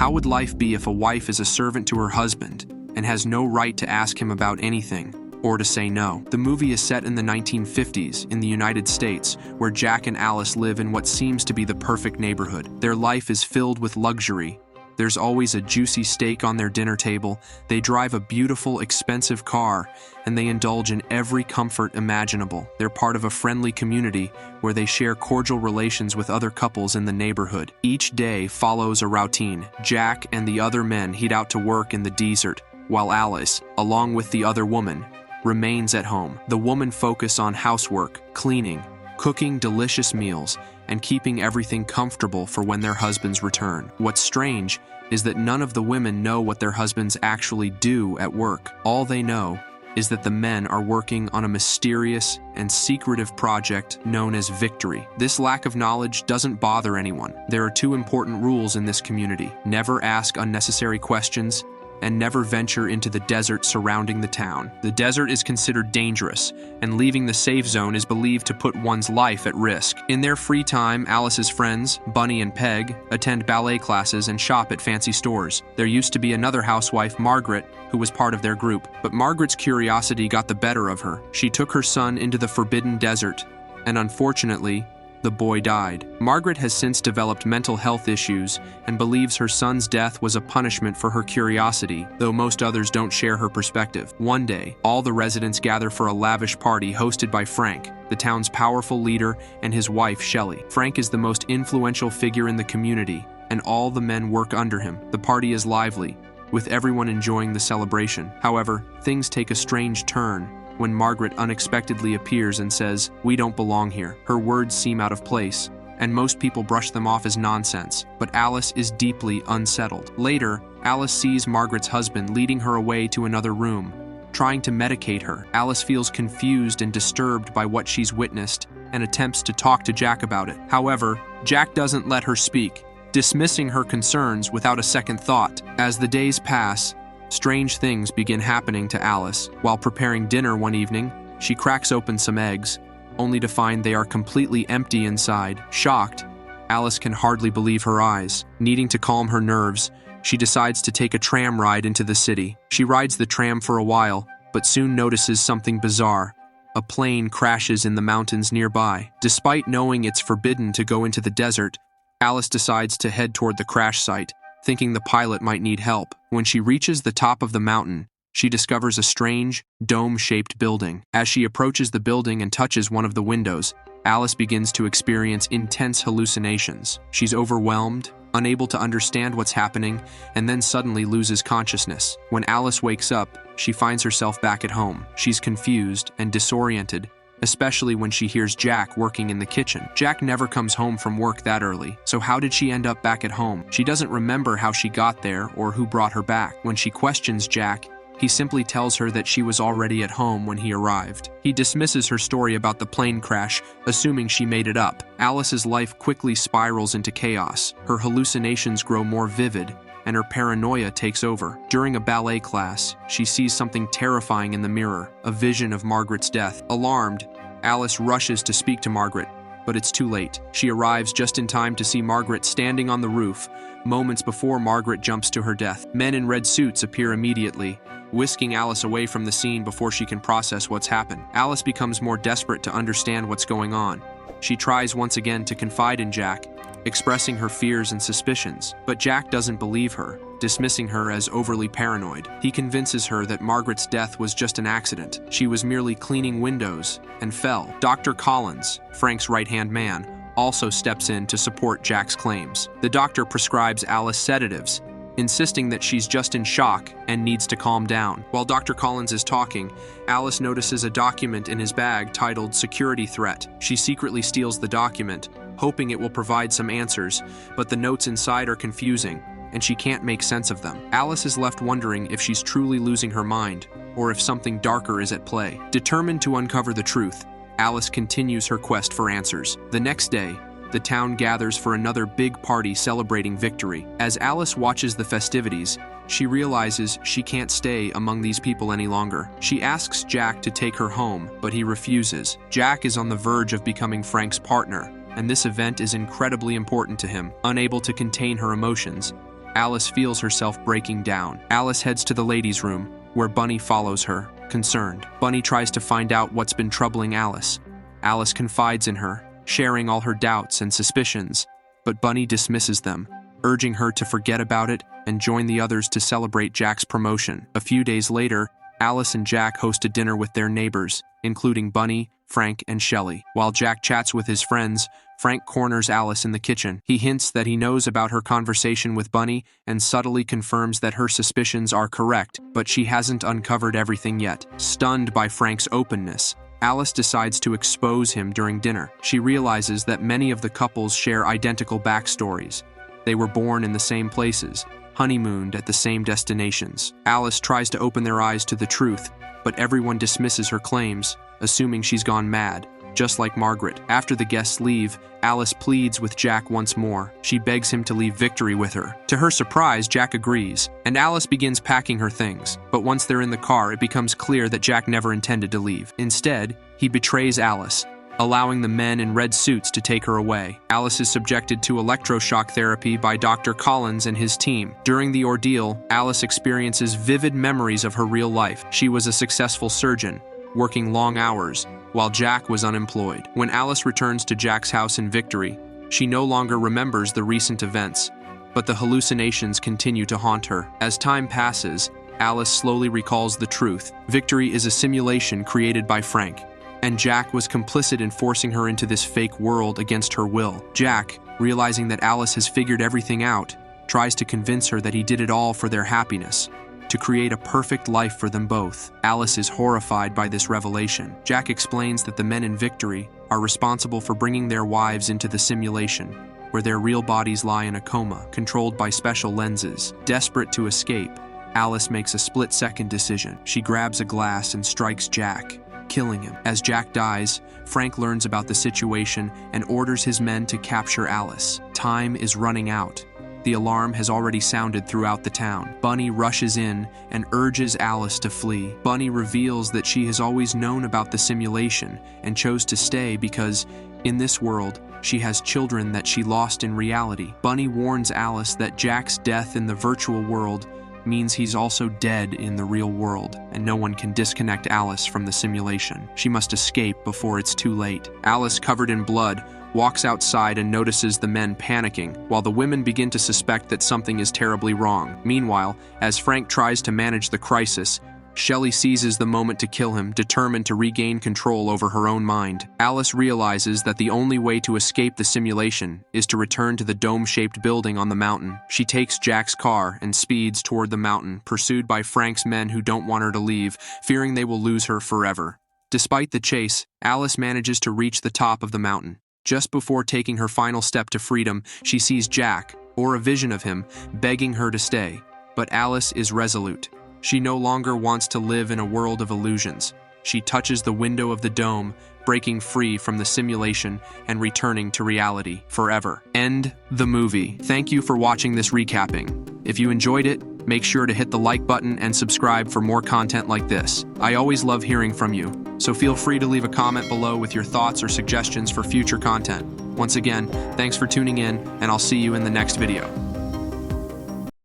How would life be if a wife is a servant to her husband and has no right to ask him about anything or to say no? The movie is set in the 1950s in the United States, where Jack and Alice live in what seems to be the perfect neighborhood. Their life is filled with luxury. There's always a juicy steak on their dinner table, they drive a beautiful, expensive car, and they indulge in every comfort imaginable. They're part of a friendly community where they share cordial relations with other couples in the neighborhood. Each day follows a routine. Jack and the other men head out to work in the desert, while Alice, along with the other woman, remains at home. The women focus on housework, cleaning, cooking delicious meals, and keeping everything comfortable for when their husbands return. What's strange is that none of the women know what their husbands actually do at work. All they know is that the men are working on a mysterious and secretive project known as Victory. This lack of knowledge doesn't bother anyone. There are two important rules in this community: never ask unnecessary questions, and never venture into the desert surrounding the town. The desert is considered dangerous, and leaving the safe zone is believed to put one's life at risk. In their free time, Alice's friends, Bunny and Peg, attend ballet classes and shop at fancy stores. There used to be another housewife, Margaret, who was part of their group, but Margaret's curiosity got the better of her. She took her son into the forbidden desert, and unfortunately, the boy died. Margaret has since developed mental health issues and believes her son's death was a punishment for her curiosity, though most others don't share her perspective. One day, all the residents gather for a lavish party hosted by Frank, the town's powerful leader, and his wife, Shelley. Frank is the most influential figure in the community, and all the men work under him. The party is lively, with everyone enjoying the celebration. However, things take a strange turn when Margaret unexpectedly appears and says, "We don't belong here." Her words seem out of place, and most people brush them off as nonsense, but Alice is deeply unsettled. Later, Alice sees Margaret's husband leading her away to another room, trying to medicate her. Alice feels confused and disturbed by what she's witnessed and attempts to talk to Jack about it. However, Jack doesn't let her speak, dismissing her concerns without a second thought. As the days pass, strange things begin happening to Alice. While preparing dinner one evening, she cracks open some eggs, only to find they are completely empty inside. Shocked, Alice can hardly believe her eyes. Needing to calm her nerves, she decides to take a tram ride into the city. She rides the tram for a while, but soon notices something bizarre. A plane crashes in the mountains nearby. Despite knowing it's forbidden to go into the desert, Alice decides to head toward the crash site, thinking the pilot might need help. When she reaches the top of the mountain, she discovers a strange, dome-shaped building. As she approaches the building and touches one of the windows, Alice begins to experience intense hallucinations. She's overwhelmed, unable to understand what's happening, and then suddenly loses consciousness. When Alice wakes up, she finds herself back at home. She's confused and disoriented, especially when she hears Jack working in the kitchen. Jack never comes home from work that early, so how did she end up back at home? She doesn't remember how she got there or who brought her back. When she questions Jack, he simply tells her that she was already at home when he arrived. He dismisses her story about the plane crash, assuming she made it up. Alice's life quickly spirals into chaos. Her hallucinations grow more vivid, and her paranoia takes over. During a ballet class, she sees something terrifying in the mirror, a vision of Margaret's death. Alarmed, Alice rushes to speak to Margaret, but it's too late. She arrives just in time to see Margaret standing on the roof, moments before Margaret jumps to her death. Men in red suits appear immediately, whisking Alice away from the scene before she can process what's happened. Alice becomes more desperate to understand what's going on. She tries once again to confide in Jack, expressing her fears and suspicions, but Jack doesn't believe her, dismissing her as overly paranoid. He convinces her that Margaret's death was just an accident. She was merely cleaning windows and fell. Dr. Collins, Frank's right-hand man, also steps in to support Jack's claims. The doctor prescribes Alice sedatives, insisting that she's just in shock and needs to calm down. While Dr. Collins is talking, Alice notices a document in his bag titled "Security Threat." She secretly steals the document, hoping it will provide some answers, but the notes inside are confusing, and she can't make sense of them. Alice is left wondering if she's truly losing her mind, or if something darker is at play. Determined to uncover the truth, Alice continues her quest for answers. The next day, the town gathers for another big party celebrating victory. As Alice watches the festivities, she realizes she can't stay among these people any longer. She asks Jack to take her home, but he refuses. Jack is on the verge of becoming Frank's partner, and this event is incredibly important to him. Unable to contain her emotions, Alice feels herself breaking down. Alice heads to the ladies' room, where Bunny follows her, concerned. Bunny tries to find out what's been troubling Alice. Alice confides in her, sharing all her doubts and suspicions, but Bunny dismisses them, urging her to forget about it and join the others to celebrate Jack's promotion. A few days later, Alice and Jack host a dinner with their neighbors, including Bunny, Frank, and Shelley. While Jack chats with his friends, Frank corners Alice in the kitchen. He hints that he knows about her conversation with Bunny and subtly confirms that her suspicions are correct, but she hasn't uncovered everything yet. Stunned by Frank's openness, Alice decides to expose him during dinner. She realizes that many of the couples share identical backstories. They were born in the same places, honeymooned at the same destinations. Alice tries to open their eyes to the truth, but everyone dismisses her claims, assuming she's gone mad, just like Margaret. After the guests leave, Alice pleads with Jack once more. She begs him to leave Victory with her. To her surprise, Jack agrees, and Alice begins packing her things. But once they're in the car, it becomes clear that Jack never intended to leave. Instead, he betrays Alice, allowing the men in red suits to take her away. Alice is subjected to electroshock therapy by Dr. Collins and his team. During the ordeal, Alice experiences vivid memories of her real life. She was a successful surgeon, working long hours, while Jack was unemployed. When Alice returns to Jack's house in Victory, she no longer remembers the recent events, but the hallucinations continue to haunt her. As time passes, Alice slowly recalls the truth. Victory is a simulation created by Frank, and Jack was complicit in forcing her into this fake world against her will. Jack, realizing that Alice has figured everything out, tries to convince her that he did it all for their happiness, to create a perfect life for them both. Alice is horrified by this revelation. Jack explains that the men in Victory are responsible for bringing their wives into the simulation, where their real bodies lie in a coma, controlled by special lenses. Desperate to escape, Alice makes a split-second decision. She grabs a glass and strikes Jack, killing him. As Jack dies, Frank learns about the situation and orders his men to capture Alice. Time is running out. The alarm has already sounded throughout the town. Bunny rushes in and urges Alice to flee. Bunny reveals that she has always known about the simulation and chose to stay because, in this world, she has children that she lost in reality. Bunny warns Alice that Jack's death in the virtual world means he's also dead in the real world, and no one can disconnect Alice from the simulation. She must escape before it's too late. Alice, covered in blood, walks outside and notices the men panicking, while the women begin to suspect that something is terribly wrong. Meanwhile, as Frank tries to manage the crisis, Shelley seizes the moment to kill him, determined to regain control over her own mind. Alice realizes that the only way to escape the simulation is to return to the dome-shaped building on the mountain. She takes Jack's car and speeds toward the mountain, pursued by Frank's men who don't want her to leave, fearing they will lose her forever. Despite the chase, Alice manages to reach the top of the mountain. Just before taking her final step to freedom, she sees Jack, or a vision of him, begging her to stay. But Alice is resolute. She no longer wants to live in a world of illusions. She touches the window of the dome, breaking free from the simulation and returning to reality forever. End the movie. Thank you for watching this recapping. If you enjoyed it, make sure to hit the like button and subscribe for more content like this. I always love hearing from you, so feel free to leave a comment below with your thoughts or suggestions for future content. Once again, thanks for tuning in, and I'll see you in the next video.